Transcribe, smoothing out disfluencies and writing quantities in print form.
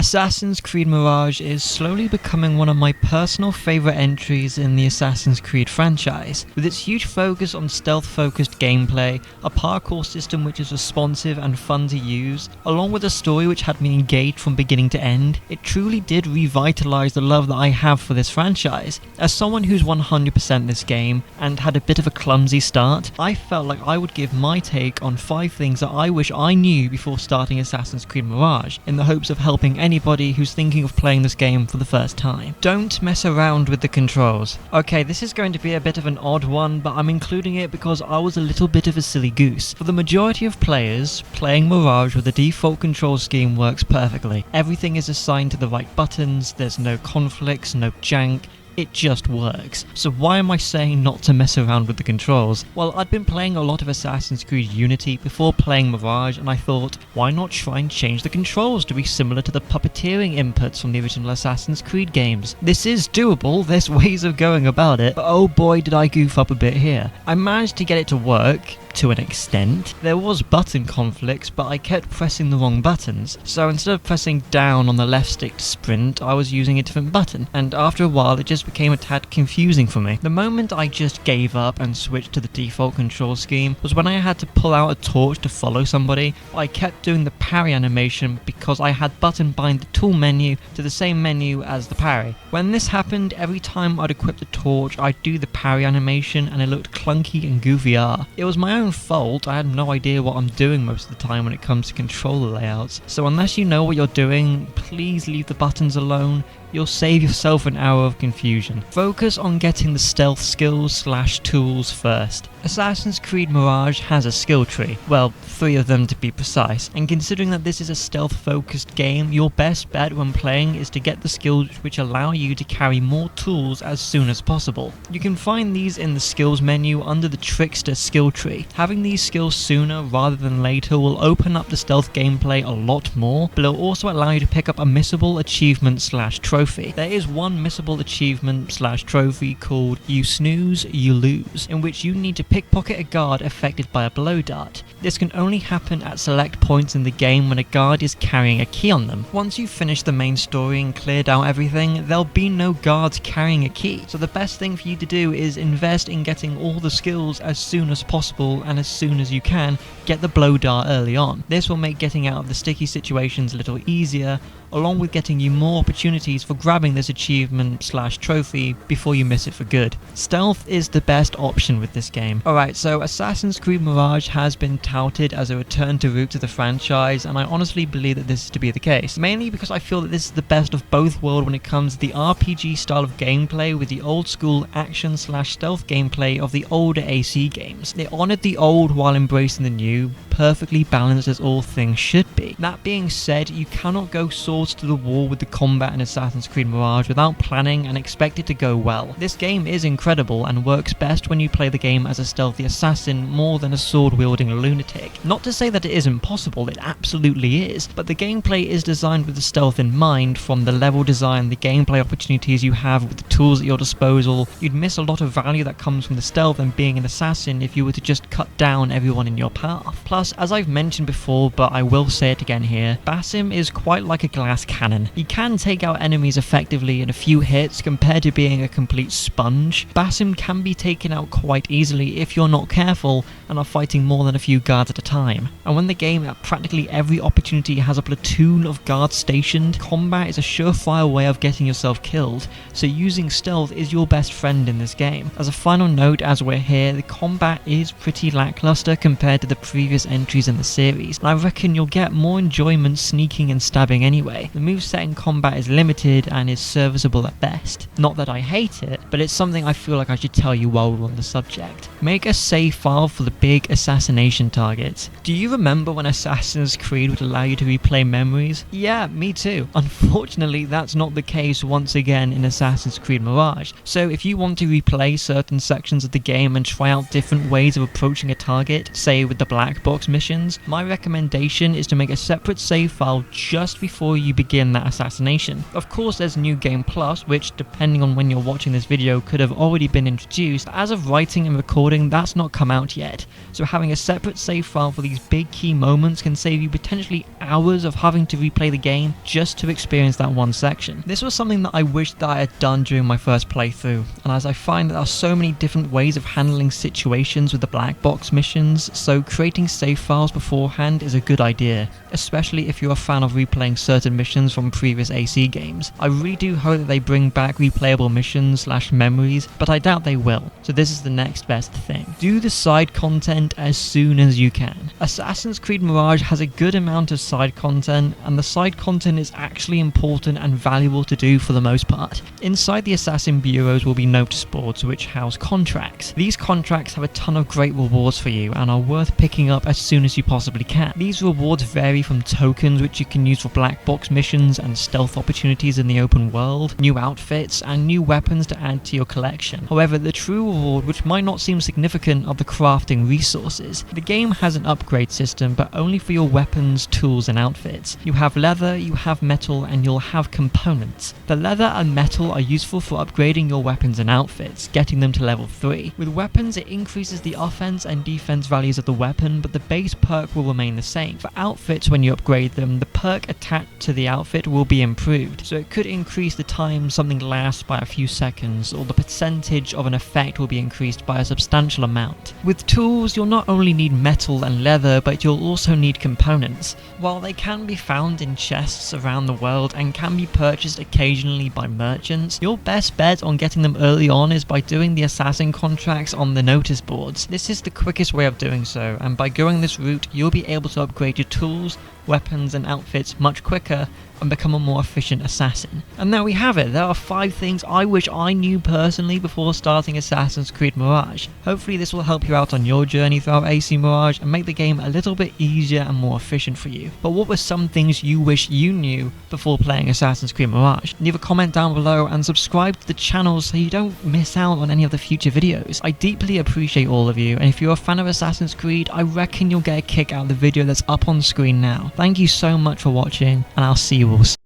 Assassin's Creed Mirage is slowly becoming one of my personal favourite entries in the Assassin's Creed franchise. With its huge focus on stealth-focused gameplay, a parkour system which is responsive and fun to use, along with a story which had me engaged from beginning to end, it truly did revitalise the love that I have for this franchise. As someone who's 100% this game, and had a bit of a clumsy start, I felt like I would give my take on 5 things that I wish I knew before starting Assassin's Creed Mirage, in the hopes of helping anybody who's thinking of playing this game for the first time. Don't mess around with the controls. Okay, this is going to be a bit of an odd one, but I'm including it because I was a little bit of a silly goose. For the majority of players, playing Mirage with the default control scheme works perfectly. Everything is assigned to the right buttons, there's no conflicts, no jank. It just works. So why am I saying not to mess around with the controls? Well, I'd been playing a lot of Assassin's Creed Unity before playing Mirage, and I thought, why not try and change the controls to be similar to the puppeteering inputs from the original Assassin's Creed games? This is doable, there's ways of going about it, but oh boy did I goof up a bit here. I managed to get it to work, to an extent. There was button conflicts, but I kept pressing the wrong buttons. So instead of pressing down on the left stick to sprint, I was using a different button, and after a while it just became a tad confusing for me. The moment I just gave up and switched to the default control scheme was when I had to pull out a torch to follow somebody. I kept doing the parry animation because I had button bind the tool menu to the same menu as the parry. When this happened, every time I'd equip the torch, I'd do the parry animation and it looked clunky and goofy. It was my own fault. I had no idea what I'm doing most of the time when it comes to controller layouts. So unless you know what you're doing, please leave the buttons alone. You'll save yourself an hour of confusion. Focus on getting the stealth skills / tools first. Assassin's Creed Mirage has a skill tree, well, 3 of them to be precise, and considering that this is a stealth focused game, your best bet when playing is to get the skills which allow you to carry more tools as soon as possible. You can find these in the skills menu under the Trickster skill tree. Having these skills sooner rather than later will open up the stealth gameplay a lot more, but it'll also allow you to pick up a missable achievement / trophy. There is one missable achievement / trophy called You Snooze, You Lose, in which you need to pickpocket a guard affected by a blow dart. This can only happen at select points in the game when a guard is carrying a key on them. Once you've finished the main story and cleared out everything, there'll be no guards carrying a key. So the best thing for you to do is invest in getting all the skills as soon as possible, and as soon as you can, get the blow dart early on. This will make getting out of the sticky situations a little easier, along with getting you more opportunities for grabbing this achievement / trophy before you miss it for good. Stealth is the best option with this game. Alright, so Assassin's Creed Mirage has been touted as a return to roots of the franchise, and I honestly believe that this is to be the case. Mainly because I feel that this is the best of both worlds when it comes to the RPG style of gameplay with the old school action / stealth gameplay of the older AC games. They honoured the old while embracing the new, perfectly balanced as all things should be. That being said, you cannot go swords to the wall with the combat in Assassin's Creed Mirage without planning and expect it to go well. This game is incredible and works best when you play the game as a stealthy assassin more than a sword-wielding lunatic. Not to say that it isn't possible, it absolutely is, but the gameplay is designed with the stealth in mind. From the level design, the gameplay opportunities you have with the tools at your disposal, you'd miss a lot of value that comes from the stealth and being an assassin if you were to just cut down everyone in your path. Plus, as I've mentioned before, but I will say it again here, Basim is quite like a glass cannon. He can take out enemies effectively in a few hits compared to being a complete sponge. Basim can be taken out quite easily if you're not careful and are fighting more than a few guards at a time. And when the game at practically every opportunity has a platoon of guards stationed, combat is a surefire way of getting yourself killed, so using stealth is your best friend in this game. As a final note, as we're here, the combat is pretty lackluster compared to the previous entries in the series, and I reckon you'll get more enjoyment sneaking and stabbing anyway. The moveset in combat is limited and is serviceable at best. Not that I hate it, but it's something I feel like I should tell you while we're on the subject. Make a save file for the big assassination targets. Do you remember when Assassin's Creed would allow you to replay memories? Yeah, me too. Unfortunately, that's not the case once again in Assassin's Creed Mirage. So if you want to replay certain sections of the game and try out different ways of approaching a target, say with the black box missions, my recommendation is to make a separate save file just before you begin that assassination. Of course, there's New Game Plus, which, depending on when you're watching this video, video could have already been introduced, but as of writing and recording, that's not come out yet. So having a separate save file for these big key moments can save you potentially hours of having to replay the game just to experience that one section. This was something that I wished that I had done during my first playthrough, and as I find that there are so many different ways of handling situations with the black box missions, so creating save files beforehand is a good idea, especially if you're a fan of replaying certain missions from previous AC games. I really do hope that they bring back replayable missions / memories, but I doubt they will, so this is the next best thing. Do the side content as soon as you can. Assassin's Creed Mirage has a good amount of side content, and the side content is actually important and valuable to do for the most part. Inside the Assassin bureaus will be notice boards which house contracts. These contracts have a ton of great rewards for you and are worth picking up as soon as you possibly can. These rewards vary from tokens which you can use for black box missions and stealth opportunities in the open world, new outfits, and new weapons to add to your collection. However, the true reward, which might not seem significant, are the crafting resources. The game has an upgrade system, but only for your weapons, tools, and outfits. You have leather, you have metal, and you'll have components. The leather and metal are useful for upgrading your weapons and outfits, getting them to level 3. With weapons, it increases the offense and defense values of the weapon, but the base perk will remain the same. For outfits, when you upgrade them, the perk attached to the outfit will be improved, so it could increase the time something lasts by a few seconds, or the percentage of an effect will be increased by a substantial amount. With tools, you'll not only need metal and leather, but you'll also need components. While they can be found in chests around the world and can be purchased occasionally by merchants, your best bet on getting them early on is by doing the assassin contracts on the notice boards. This is the quickest way of doing so, and by going this route, you'll be able to upgrade your tools, weapons, and outfits much quicker and become a more efficient assassin. And there we have it. There are 5 things I wish I knew personally before starting Assassin's Creed Mirage. Hopefully this will help you out on your journey throughout AC Mirage and make the game a little bit easier and more efficient for you. But what were some things you wish you knew before playing Assassin's Creed Mirage? Leave a comment down below and subscribe to the channel so you don't miss out on any of the future videos. I deeply appreciate all of you, and if you're a fan of Assassin's Creed, I reckon you'll get a kick out of the video that's up on screen now. Thank you so much for watching, and I'll see you all soon.